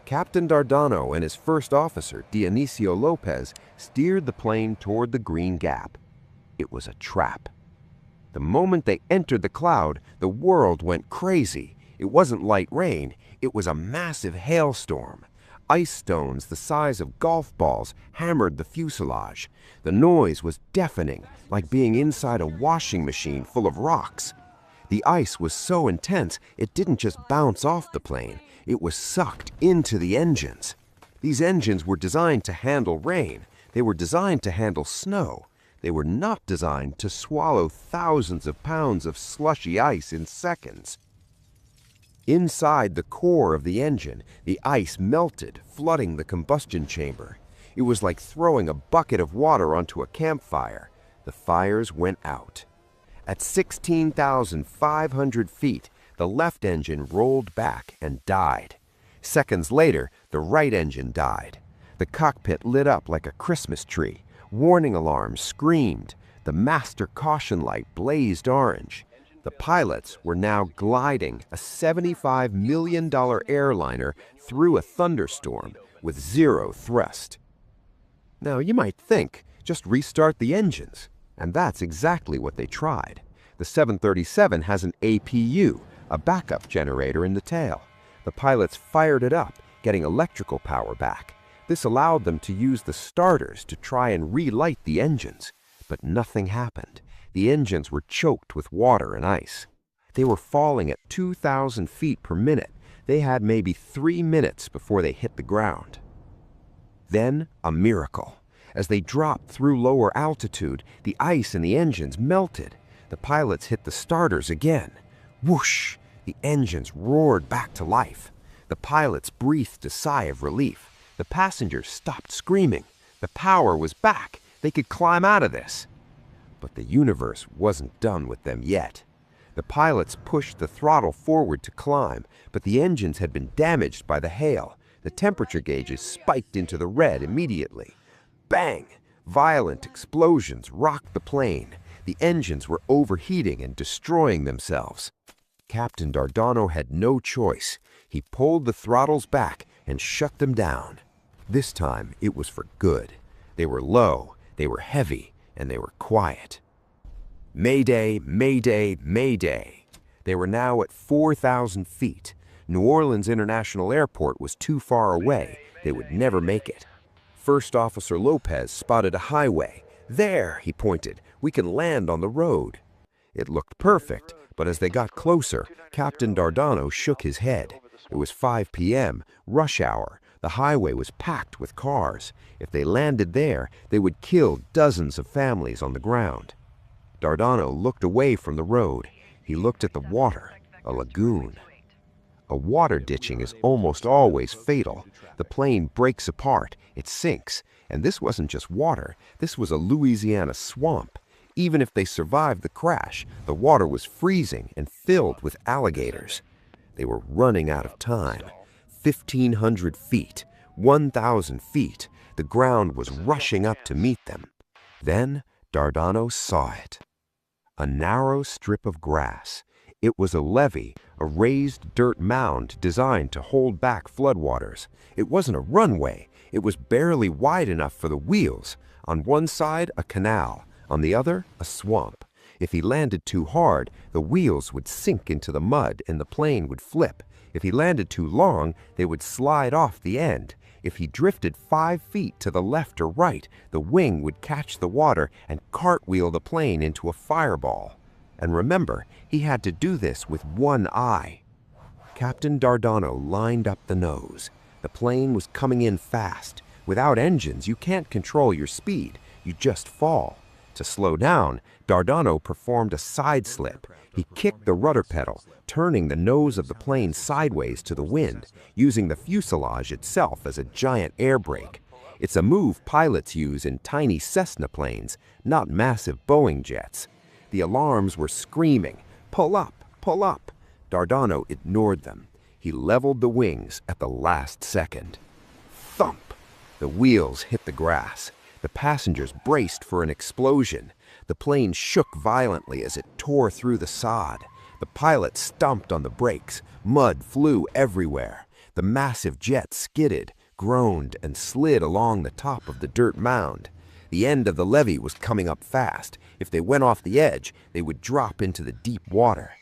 Captain Dardano and his first officer, Dionisio Lopez, steered the plane toward the green gap. It was a trap. The moment they entered the cloud, the world went crazy. It wasn't light rain, it was a massive hailstorm. Ice stones the size of golf balls hammered the fuselage. The noise was deafening, like being inside a washing machine full of rocks. The ice was so intense, it didn't just bounce off the plane, it was sucked into the engines. These engines were designed to handle rain. They were designed to handle snow. They were not designed to swallow thousands of pounds of slushy ice in seconds. Inside the core of the engine, the ice melted, flooding the combustion chamber. It was like throwing a bucket of water onto a campfire. The fires went out. At 16,500 feet, the left engine rolled back and died. Seconds later, the right engine died. The cockpit lit up like a Christmas tree. Warning alarms screamed. The master caution light blazed orange. The pilots were now gliding a $75 million airliner through a thunderstorm with zero thrust. Now, you might think, just restart the engines. And that's exactly what they tried. The 737 has an APU, a backup generator in the tail. The pilots fired it up, getting electrical power back. This allowed them to use the starters to try and relight the engines. But nothing happened. The engines were choked with water and ice. They were falling at 2,000 feet per minute. They had maybe 3 minutes before they hit the ground. Then, a miracle. As they dropped through lower altitude, the ice in the engines melted. The pilots hit the starters again. Whoosh! The engines roared back to life. The pilots breathed a sigh of relief. The passengers stopped screaming. The power was back. They could climb out of this. But the universe wasn't done with them yet. The pilots pushed the throttle forward to climb, but the engines had been damaged by the hail. The temperature gauges spiked into the red immediately. Bang! Violent explosions rocked the plane. The engines were overheating and destroying themselves. Captain Dardano had no choice. He pulled the throttles back and shut them down. This time it was for good. They were low, they were heavy, and they were quiet. Mayday, Mayday, Mayday. They were now at 4,000 feet. New Orleans International Airport was too far away. They would never make it. First Officer Lopez spotted a highway. There, he pointed, we can land on the road. It looked perfect, but as they got closer, Captain Dardano shook his head. It was 5 p.m., rush hour. The highway was packed with cars. If they landed there, they would kill dozens of families on the ground. Dardano looked away from the road. He looked at the water, a lagoon. A water ditching is almost always fatal. The plane breaks apart, it sinks, and this wasn't just water, this was a Louisiana swamp. Even if they survived the crash, the water was freezing and filled with alligators. They were running out of time. 1,500 feet, 1,000 feet, the ground was rushing up to meet them. Then Dardano saw it. A narrow strip of grass. It was a levee, a raised dirt mound designed to hold back floodwaters. It wasn't a runway. It was barely wide enough for the wheels. On one side, a canal. On the other, a swamp. If he landed too hard, the wheels would sink into the mud and the plane would flip. If he landed too long, they would slide off the end. If he drifted 5 feet to the left or right, the wing would catch the water and cartwheel the plane into a fireball. And remember, he had to do this with one eye. Captain Dardano lined up the nose. The plane was coming in fast. Without engines, you can't control your speed. You just fall. To slow down, Dardano performed a side slip. He kicked the rudder pedal, turning the nose of the plane sideways to the wind, using the fuselage itself as a giant air brake. It's a move pilots use in tiny Cessna planes, not massive Boeing jets. The alarms were screaming, "Pull up, pull up." Dardano ignored them. He leveled the wings at the last second. Thump! The wheels hit the grass. The passengers braced for an explosion. The plane shook violently as it tore through the sod. The pilot stomped on the brakes. Mud flew everywhere. The massive jet skidded, groaned, and slid along the top of the dirt mound. The end of the levee was coming up fast. If they went off the edge, they would drop into the deep water.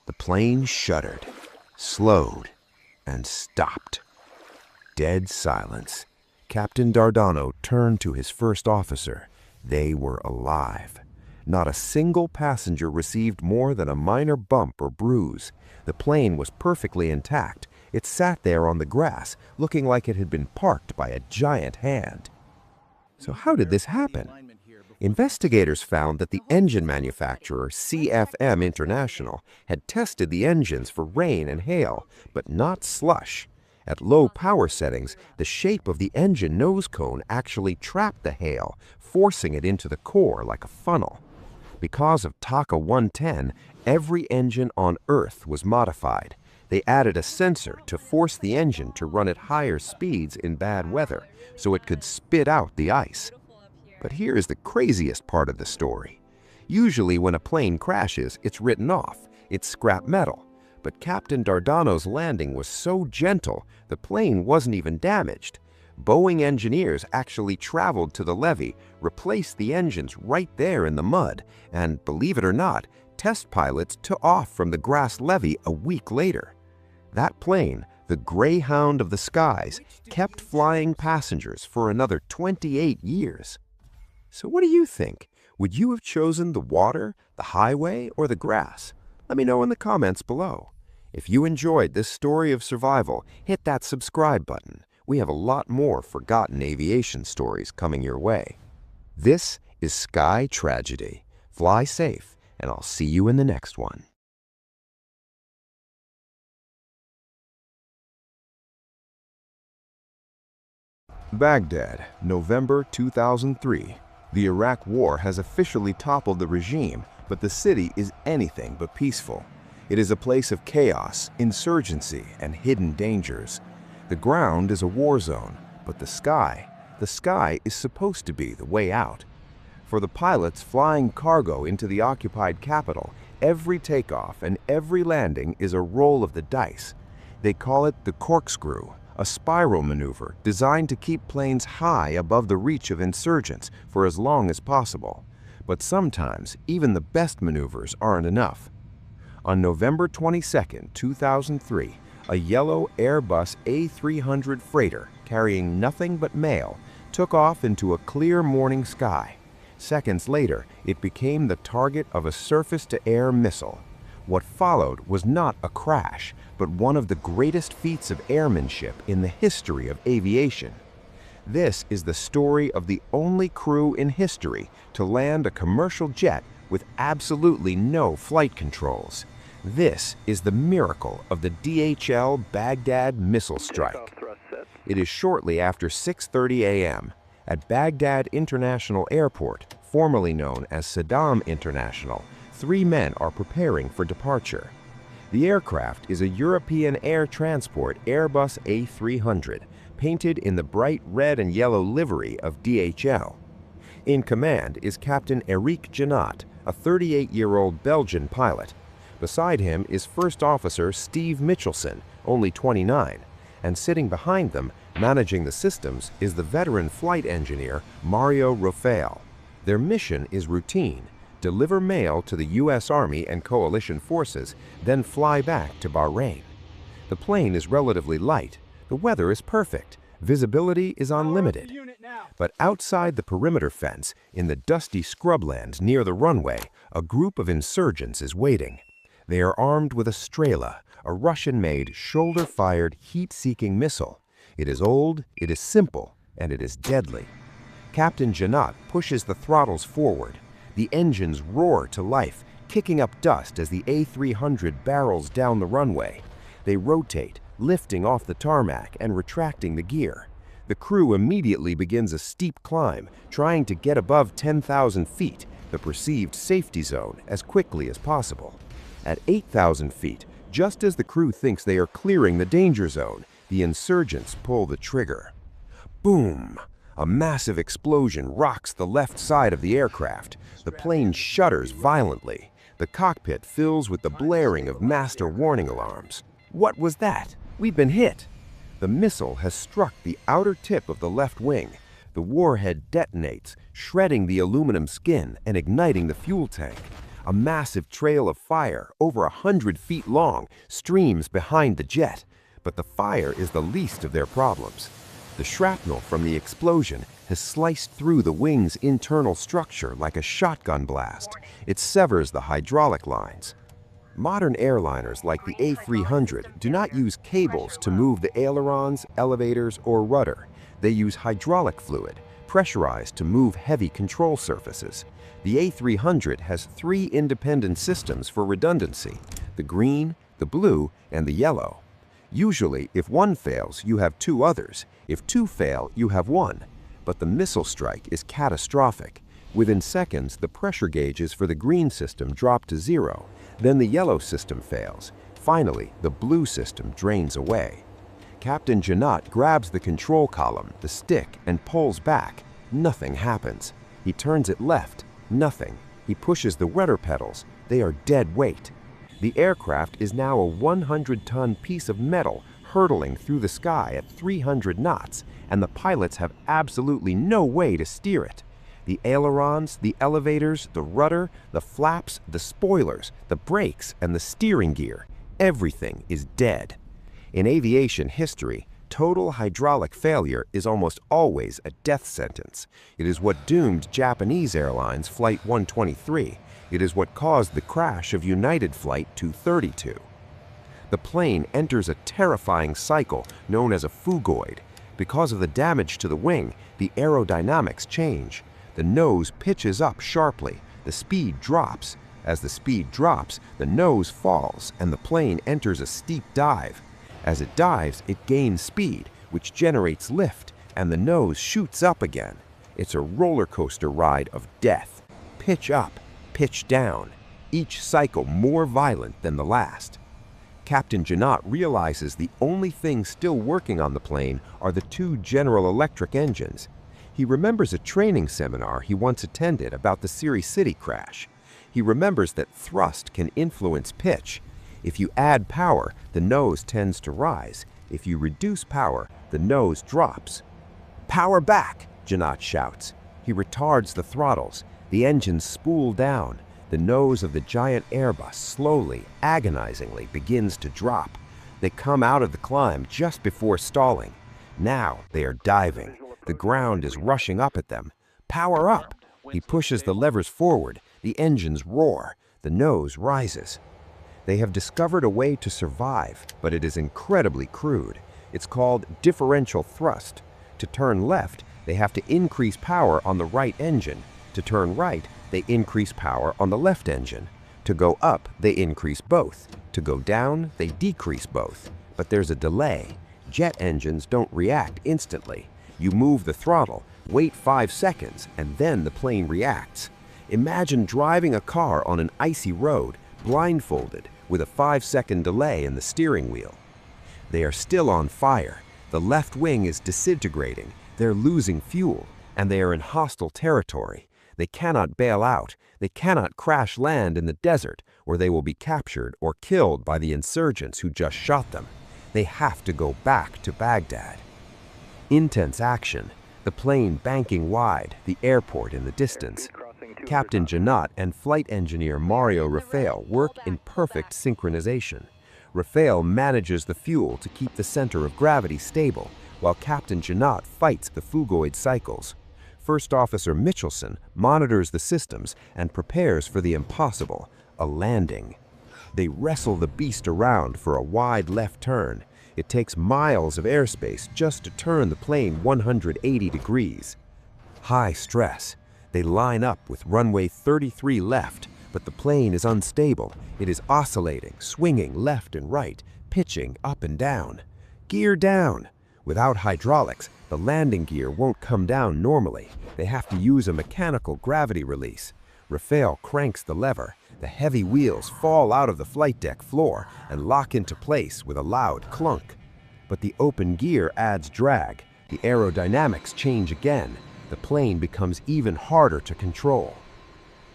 The plane shuddered, slowed, and stopped. Dead silence. Captain Dardano turned to his first officer. They were alive. Not a single passenger received more than a minor bump or bruise. The plane was perfectly intact. It sat there on the grass, looking like it had been parked by a giant hand. So how did this happen? Investigators found that the engine manufacturer CFM International had tested the engines for rain and hail, but not slush. At low power settings, the shape of the engine nose cone actually trapped the hail, forcing it into the core like a funnel. Because of TACA 110, every engine on Earth was modified. They added a sensor to force the engine to run at higher speeds in bad weather, so it could spit out the ice. But here is the craziest part of the story. Usually when a plane crashes, it's written off. It's scrap metal. But Captain Dardano's landing was so gentle, the plane wasn't even damaged. Boeing engineers actually traveled to the levee, replaced the engines right there in the mud, and believe it or not, test pilots took off from the grass levee a week later. That plane, the Greyhound of the skies, kept flying passengers for another 28 years. So what do you think? Would you have chosen the water, the highway, or the grass? Let me know in the comments below. If you enjoyed this story of survival, hit that subscribe button. We have a lot more forgotten aviation stories coming your way. This is Sky Tragedy. Fly safe, and I'll see you in the next one. Baghdad, November 2003. The Iraq War has officially toppled the regime, but the city is anything but peaceful. It is a place of chaos, insurgency, and hidden dangers. The ground is a war zone, but the sky is supposed to be the way out. For the pilots flying cargo into the occupied capital, every takeoff and every landing is a roll of the dice. They call it the corkscrew, a spiral maneuver designed to keep planes high above the reach of insurgents for as long as possible. But sometimes, even the best maneuvers aren't enough. On November 22, 2003, a yellow Airbus A300 freighter carrying nothing but mail took off into a clear morning sky. Seconds later, it became the target of a surface-to-air missile. What followed was not a crash, but one of the greatest feats of airmanship in the history of aviation. This is the story of the only crew in history to land a commercial jet with absolutely no flight controls. This is the miracle of the DHL Baghdad missile strike. It is shortly after 6:30 a.m. At Baghdad International Airport, formerly known as Saddam International. 3 men are preparing for departure. The aircraft is a European air transport Airbus A300, painted in the bright red and yellow livery of DHL. In command is Captain Eric Janot, a 38-year-old Belgian pilot. Beside him is First Officer Steve Mitchelson, only 29, and sitting behind them, managing the systems, is the veteran flight engineer Mario Rafael. Their mission is routine: deliver mail to the U.S. Army and coalition forces, then fly back to Bahrain. The plane is relatively light, the weather is perfect, visibility is unlimited. But outside the perimeter fence, in the dusty scrubland near the runway, a group of insurgents is waiting. They are armed with a Strela, a Russian-made, shoulder-fired, heat-seeking missile. It is old, it is simple, and it is deadly. Captain Janot pushes the throttles forward. The engines roar to life, kicking up dust as the A300 barrels down the runway. They rotate, lifting off the tarmac and retracting the gear. The crew immediately begins a steep climb, trying to get above 10,000 feet, the perceived safety zone, as quickly as possible. At 8,000 feet, just as the crew thinks they are clearing the danger zone, the insurgents pull the trigger. Boom! A massive explosion rocks the left side of the aircraft. The plane shudders violently. The cockpit fills with the blaring of master warning alarms. What was that? We've been hit. The missile has struck the outer tip of the left wing. The warhead detonates, shredding the aluminum skin and igniting the fuel tank. A massive trail of fire, over 100 feet long, streams behind the jet. But the fire is the least of their problems. The shrapnel from the explosion has sliced through the wing's internal structure like a shotgun blast. It severs the hydraulic lines. Modern airliners like the A300 do not use cables to move the ailerons, elevators, or rudder. They use hydraulic fluid, pressurized to move heavy control surfaces. The A300 has 3 independent systems for redundancy: the green, the blue, and the yellow. Usually, if one fails, you have 2 others. If 2 fail, you have 1. But the missile strike is catastrophic. Within seconds, the pressure gauges for the green system drop to 0. Then the yellow system fails. Finally, the blue system drains away. Captain Janot grabs the control column, the stick, and pulls back. Nothing happens. He turns it left. Nothing. He pushes the rudder pedals. They are dead weight. The aircraft is now a 100-ton piece of metal hurtling through the sky at 300 knots, and the pilots have absolutely no way to steer it. The ailerons, the elevators, the rudder, the flaps, the spoilers, the brakes, and the steering gear, everything is dead. In aviation history, total hydraulic failure is almost always a death sentence. It is what doomed Japanese Airlines Flight 123. It is what caused the crash of United Flight 232. The plane enters a terrifying cycle known as a phugoid. Because of the damage to the wing, the aerodynamics change. The nose pitches up sharply. The speed drops. As the speed drops, the nose falls and the plane enters a steep dive. As it dives, it gains speed, which generates lift, and the nose shoots up again. It's a roller coaster ride of death. Pitch up, pitch down, each cycle more violent than the last. Captain Janot realizes the only thing still working on the plane are the 2 General Electric engines. He remembers a training seminar he once attended about the Siri City crash. He remembers that thrust can influence pitch. If you add power, the nose tends to rise. If you reduce power, the nose drops. "Power back!" Janot shouts. He retards the throttles. The engines spool down. The nose of the giant Airbus slowly, agonizingly begins to drop. They come out of the climb just before stalling. Now they are diving. The ground is rushing up at them. Power up! He pushes the levers forward. The engines roar. The nose rises. They have discovered a way to survive, but it is incredibly crude. It's called differential thrust. To turn left, they have to increase power on the right engine. To turn right, they increase power on the left engine. To go up, they increase both. To go down, they decrease both. But there's a delay. Jet engines don't react instantly. You move the throttle, wait 5 seconds, and then the plane reacts. Imagine driving a car on an icy road, blindfolded, with a 5-second delay in the steering wheel. They are still on fire. The left wing is disintegrating. They're losing fuel, and they are in hostile territory. They cannot bail out. They cannot crash land in the desert, or they will be captured or killed by the insurgents who just shot them. They have to go back to Baghdad. Intense action. The plane banking wide, the airport in the distance. Captain Janot and flight engineer Mario Rafael work in perfect synchronization. Rafael manages the fuel to keep the center of gravity stable, while Captain Janot fights the phugoid cycles. First Officer Mitchelson monitors the systems and prepares for the impossible, a landing. They wrestle the beast around for a wide left turn. It takes miles of airspace just to turn the plane 180 degrees. High stress. They line up with runway 33 left, but the plane is unstable. It is oscillating, swinging left and right, pitching up and down. Gear down. Without hydraulics, the landing gear won't come down normally. They have to use a mechanical gravity release. Rafael cranks the lever. The heavy wheels fall out of the flight deck floor and lock into place with a loud clunk. But the open gear adds drag. The aerodynamics change again. The plane becomes even harder to control.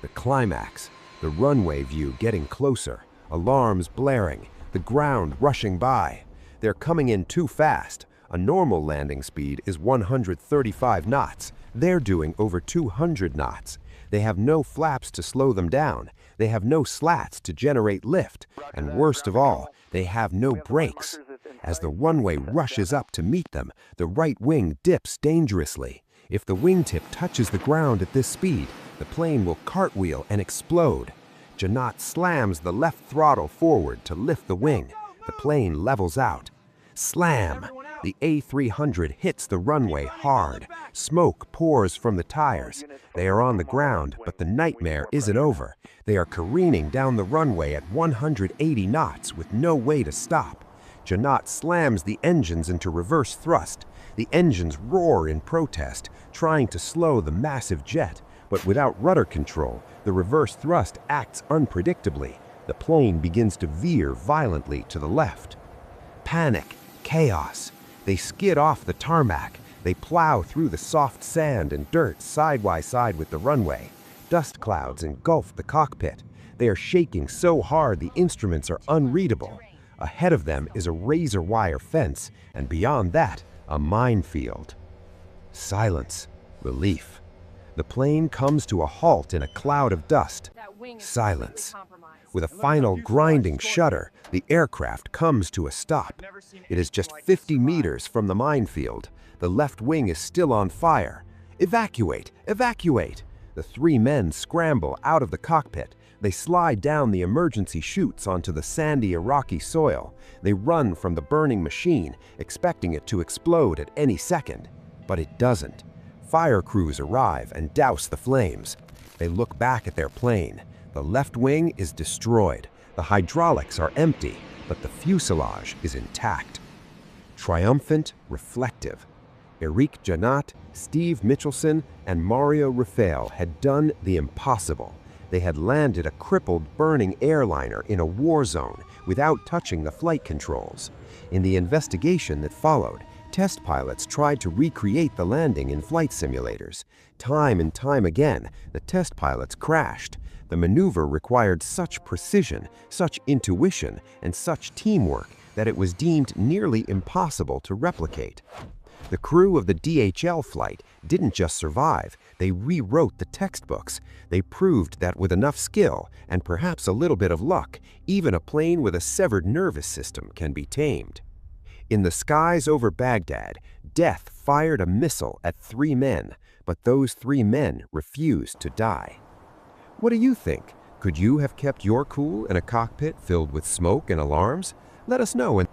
The climax, the runway view getting closer, alarms blaring, the ground rushing by. They're coming in too fast. A normal landing speed is 135 knots. They're doing over 200 knots. They have no flaps to slow them down. They have no slats to generate lift. And worst of all, they have no brakes. As the runway rushes up to meet them, the right wing dips dangerously. If the wingtip touches the ground at this speed, the plane will cartwheel and explode. Janat slams the left throttle forward to lift the wing. The plane levels out. Slam! The A300 hits the runway hard. Smoke pours from the tires. They are on the ground, but the nightmare isn't over. They are careening down the runway at 180 knots with no way to stop. Janat slams the engines into reverse thrust. The engines roar in protest, trying to slow the massive jet, but without rudder control, the reverse thrust acts unpredictably. The plane begins to veer violently to the left. Panic, chaos. They skid off the tarmac. They plow through the soft sand and dirt side by side with the runway. Dust clouds engulf the cockpit. They are shaking so hard the instruments are unreadable. Ahead of them is a razor wire fence, and beyond that, a minefield. Silence. Relief. The plane comes to a halt in a cloud of dust. Silence. With a final grinding shudder, the aircraft comes to a stop. It is just 50 meters from the minefield. The left wing is still on fire. Evacuate! Evacuate! The three men scramble out of the cockpit. They slide down the emergency chutes onto the sandy Iraqi soil. They run from the burning machine, expecting it to explode at any second. But it doesn't. Fire crews arrive and douse the flames. They look back at their plane. The left wing is destroyed. The hydraulics are empty, but the fuselage is intact. Triumphant, reflective. Eric Janat, Steve Mitchelson, and Mario Rafael had done the impossible. They had landed a crippled, burning airliner in a war zone without touching the flight controls. In the investigation that followed, test pilots tried to recreate the landing in flight simulators. Time and time again, the test pilots crashed. The maneuver required such precision, such intuition, and such teamwork that it was deemed nearly impossible to replicate. The crew of the DHL flight didn't just survive, they rewrote the textbooks. They proved that with enough skill, and perhaps a little bit of luck, even a plane with a severed nervous system can be tamed. In the skies over Baghdad, death fired a missile at 3 men, but those 3 men refused to die. What do you think? Could you have kept your cool in a cockpit filled with smoke and alarms? Let us know in